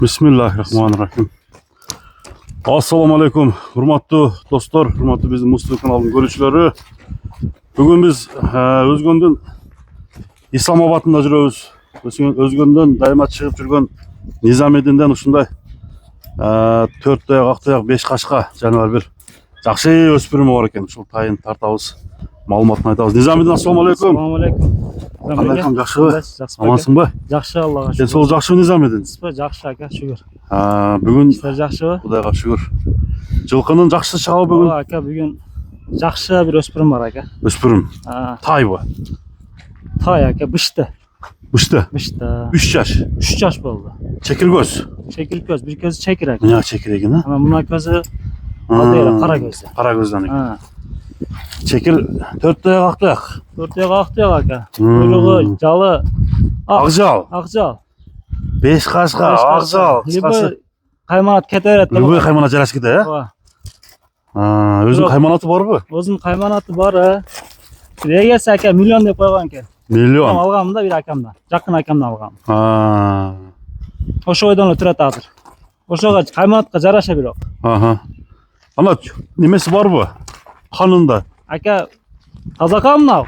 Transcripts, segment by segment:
Bismillahirrahmanirrahim. Assalamu alaikum. Hurmatlı dostlar, hurmatlı bizim Mustafa kanalının görüşleri. Bugün biz Özgün'den İslamabad'da жүрөбүz. Özgün'den daima çıkıp жүрген Nizamedin'den ушундай 4 аяк, 6 аяк, 5 кашка жаныбар bir жакшы өспүрүмү бар экен. Ушул тайын тартабыз, маалыматын айтабыз. Nizamedin, assalamu alaikum. Assalamu alaikum. Кандай жакшыбы? Амансыңбы? Жакшы, Аллага Сен шүгүр. сол жакшы Nizamedin? Жакшы ака, шүгүр. Бүгүн Сиздер жакшыбы? Кудайга шүгүр. Жылкынын жакшы чагы бүгүн. Ака, бүгүн жакшы бир өспүрүм бар ака. Өспүрүм. Тайбы. Тай ака, бышты. Бышты. 3 жаш. 3 жаш болду. Чекир көз. Чекил көз, бир көзү чекир ака. Мына чекир экен, а? Ана мына көзү алдыра кара көзү. Кара көздөн экен. Чекир 4 аяк, 6 аяк. 4 аяк, 6 аяк ака. Куйругу жалы. Акжал. Акжал. 5 кашка, акжал. Любой кайманат кете берет. Любой кайманат жараш кете, э? Өзүнүн кайманаты барбы? Өзүнүн кайманаты бар. Эгерсе ака миллион деп койгон экен. Миллион. Алгам да бир акамдан. Жакын акамдан алгам. Ошо ойдон эле турат азыр. Ошого кайманатка жараша бирок. Ана немеси барбы? Канында. Ака таза кан мынау.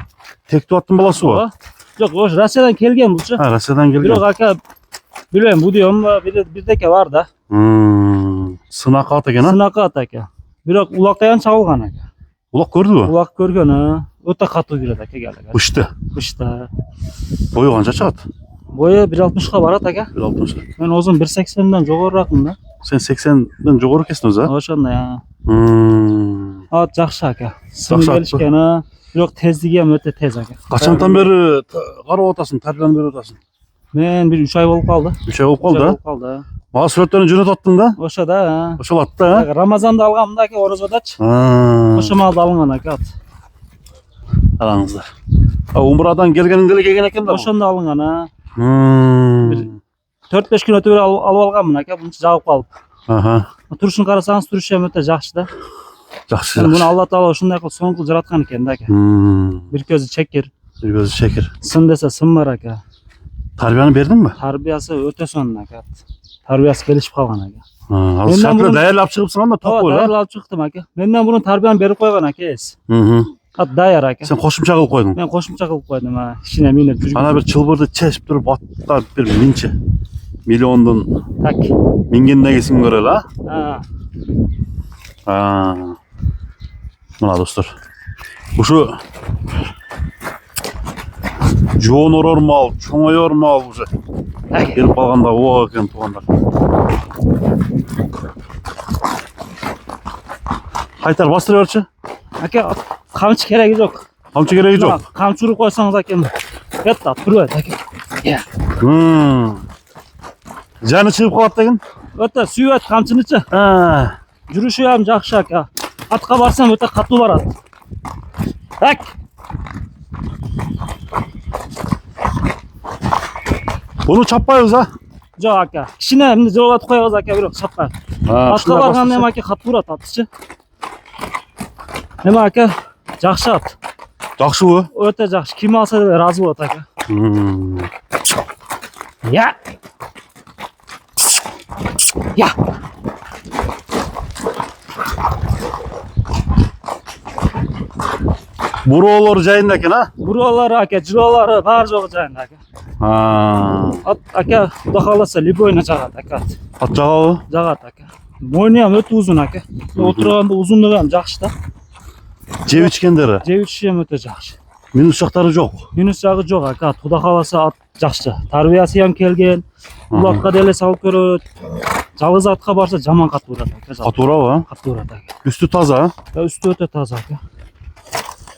Тектуаттын баласыбы? Жок, ошо Россиядан келген булчу. Россиядан келген. Бирок ака билбейм, бу дүйөм бирдеке бар да. Сынак ат экен, а? Сынак ат ака. Бирок улакаян чабылган ака. Улак көрдүбү? Улак көргөн, өтө катуу кирет ака келе. Бышты. Бышты. Бою канча чыгат? Бою 1.60га барат ака. 1.60. Мен озун 1.80ден жогоруракмын да. Сен 80ден жогору экенсиң өзү, а? Ошондой. Ат жакшы ака. Сыны Жакшы ат. келишкен, бирок тездиги эми өтө тез ака. Качантан бери карап атасың, тарбиянып берип атасың? Мен бир 3 ай болуп калды. 3 ай болуп калды, калды. Мага сүрөттөрүн жөнөтүп аттың да? Ошо да. Ошол ат да, Рамазанда алгам да ака, орозодочу. Ошо маалда алынган ака ат. Караңыздар. Умрадан келгениңде эле келген экен да. Ошондо алынган, а. 4-5 күн өтүп эле алып алганмын ака, мынча жагып калып. Турушун карасаңыз, турушу эми өтө жакшы да. Жакшы. Муну Алла Таала ушундай кылып соңку жараткан экен да ака. Бир көзү чекир. Бир көзү чекир. Сын десе сын бар ака. Тарбияны бердиңби? Тарбиясы өтө сонун ака. Тарбиясы келишип калган ака. Ал шартла даярдап чыгыпсың анда топ кой. Даярдап чыктым ака. Менден мурун тарбияны берип койгон ака эс. Ат даяр ака. Сен кошумча кылып койдуң. Мен кошумча кылып койдум, ишине минип жүргүн. Ана бир чылбырды чечип туруп атта бир минче миллиондун Так. мингенден кесиң көрөлү, а? Мына достор. Ушу жоонорор мал, чоңоёр мал уже. Келип калганда оо экен туугандар. Кайтар бастыра берчи. Ака, камчы кереги жок. Камчы кереги жок. Камчы уруп койсоңуз ака. Ятта, турбайт ака. Жаны чыгып калат деген? Өтө сүйөт камчынычы. Жүрүшү ham жакшы ака. Атка барсам өтө катуу барат. Так. Буну чаппайбыз, а? Жок ака. Кичине эмне жолатып коебуз ака, бирок чаппайт. Атка барганда эми ака катуу барат атчы. Эми ака жакшы ат. Жакшыбы? Өтө жакшы. Ким алса да ыраазы болот ака. Я. Я. Буроолор жайында экен, а? Буроолору ака, жыроолору баары жогу жайында ака. Ат ака, Кудай кааласа любойуна жагат ака. Ат жагабы? Жагат ака. Мойну ham өтө узун ака. Отурганда узундугу ham жакшы да. Жеп ичкендери? Жеп ичиши ham өтө жакшы. Минус жактары жок. Минус жагы жок ака. Кудай кааласа ат жакшы. Тарбиясы ham келген. Улакка деле салып көрөт. Жалгыз атка барса жаман катуу урат ака. Катуу урабы, а? Катуу урат ака. Үстү таза, а? Үстү өтө таза ака.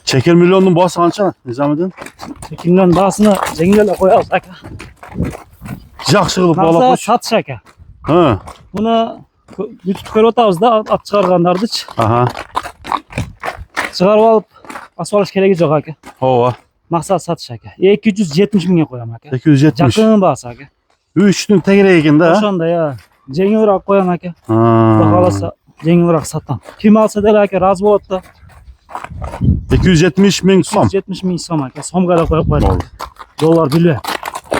Чекер миллиондун баасы канча, Низамедин? Чекинден баасына жеңил эле коебуз ака. Жакшы кылып баалап Максат койчу. сатыш ака. Муну бүтүп көрүп атабыз да, ат чыгаргандардычы. Чыгарып алып, асфалт кереги жок ака. Ооба. Максат сатыш ака. 270 миңге коем ака. 270. Жакын баасы ака. 3'tün тегереги экен да. Ошондой, жеңилирээк коем ака. Кудай кааласа жеңилирээк сатам. Ким алса деле ака ыраазы болот да. 270 миң сом. 270 миң сом ака. Сомго да коюп койдум. Доллар билбейм.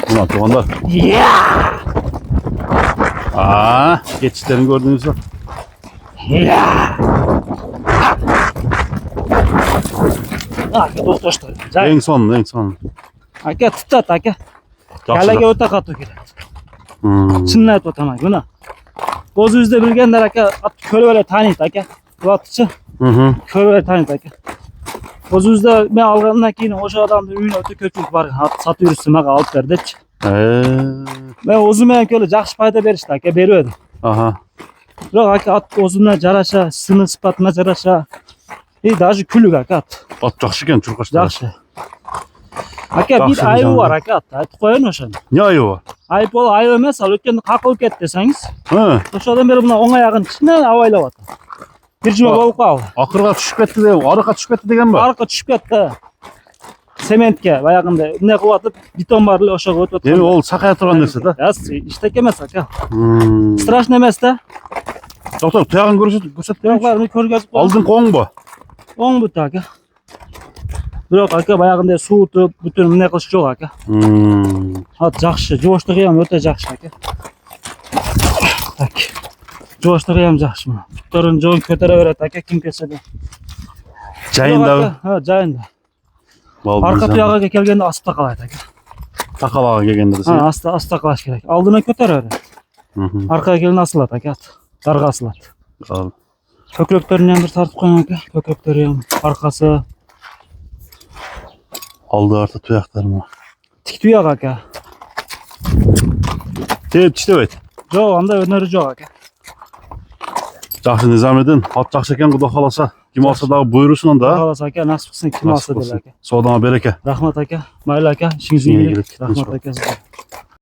Мына туугандар. Geçişlerini gördüğünüz gibi. Aka to'xtashdi. En son. Aka tutadi aka. Kalaga o'ta qattiq keladi. Chinni aytib o'taman buni. O'zingizda bilganlar aka, ko'rib taniydi aka. Ulatchi. Ko'rib taniydi aka. O'zingizda men olgandan keyin o'sha odamni uyine o'ta ko'pchilik bor. Sotib yursin, menga olib ber debchi. Men o'zim ham ko'rib yaxshi foyda berishdi aka, beradi. Biroq aka o'zimdan jarasha, sini sifatına jarasha. Даже kuluk aka. At yaxshi ekan, churqashda. Yaxshi. Aka bir aybi var aka, aytib qo'yin o'shani. Ne ayı var? Ayıp ol, ayıp emas, o'tganda qaqilib ketdi desangiz. O'shadan beri buni o'ng oyog'ini kichkina avaylayapti. Bir juma bo'lib qoldi. Oxirga tushib ketdi deb, orqa tushib ketdi degan bu. Orqa tushib ketdi. Sementga, bayog'inda bunday qilyotib, beton barli o'shaga o'tib Demak, ol saqaya turgan narsa-da. Ishtak emas aka. Strashno emas-da. Doktor, tuyog'ini ko'rsat. Tuyoqlarni ko'rgazib qo'y. Oldin qo'ng bu. O'ng buta aka. Biroq aka bayog'inda suvitib, butun bunday qilish yo'q aka. Yaxshi, jo'shtig'i ham o'ta yaxshi aka. Tak. Jo'shtig'i ham yaxshi. Butun jo'n ko'taraveradi aka, kim kelsa-da. Jayinda. Ha, jayinda. Arqa tuyog'iga kelganda asta qolaydi aka. Taqaloqqa kelganda desa. Ha, asta qilish kerak. Oldindan ko'taraveradi. Arqaga kelganda asiladi aka. Darg'a asiladi. Ko'kraklarni ham bir tartib qo'ying aka. Ko'kraklari ham, arqasi. Aldı artık tuyaklarımı. Tik tuyoq aka. Tep işlevet. Yo'q, anda öneri yo'q aka. Yaxshi Nizomiddin, hot yaxshi ekan, Xudo xolasa. Kim olsa da buyursin onda. Xolos aka, nasib qilsin, kim olsa deylar aka. Sodama bereke. Rahmat aka. Mayli aka, ishingiz Iyi, iyilik. iyilik. Rahmat aka sizga.